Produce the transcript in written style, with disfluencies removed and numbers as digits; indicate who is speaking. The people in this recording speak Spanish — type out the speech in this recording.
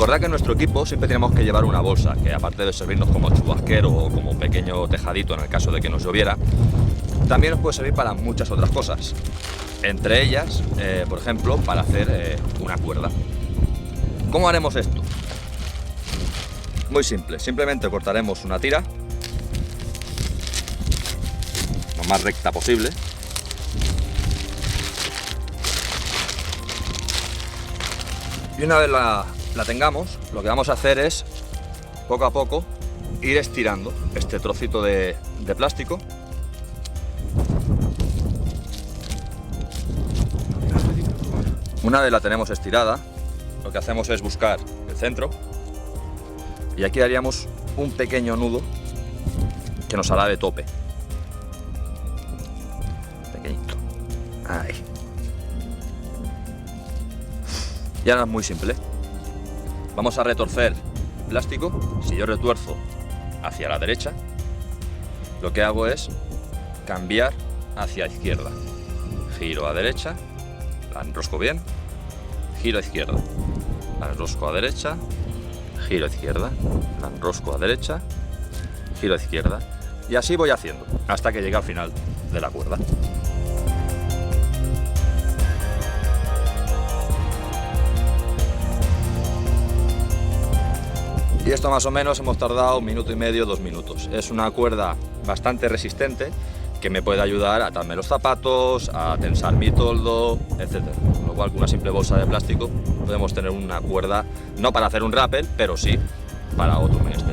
Speaker 1: Recordad que en nuestro equipo siempre tenemos que llevar una bolsa, que aparte de servirnos como chubasquero o como pequeño tejadito en el caso de que nos lloviera, también nos puede servir para muchas otras cosas. Entre ellas, por ejemplo, para hacer una cuerda. ¿Cómo haremos esto? Muy simple, simplemente cortaremos una tira lo más recta posible. Y una vez la tengamos, lo que vamos a hacer es, poco a poco, ir estirando este trocito de plástico. Una vez la tenemos estirada, lo que hacemos es buscar el centro y aquí haríamos un pequeño nudo que nos hará de tope. Pequeñito. Ahí. Y ahora es muy simple. Vamos a retorcer el plástico. Si yo retuerzo hacia la derecha, lo que hago es cambiar hacia izquierda. Giro a derecha, la enrosco bien, giro a izquierda, la enrosco a derecha, giro a izquierda, la enrosco a derecha, giro a izquierda. Y así voy haciendo hasta que llegue al final de la cuerda. Y esto más o menos hemos tardado 1 minuto y medio, 2 minutos. Es una cuerda bastante resistente que me puede ayudar a atarme los zapatos, a tensar mi toldo, etc. Con lo cual, con una simple bolsa de plástico podemos tener una cuerda, no para hacer un rappel, pero sí para otro menester.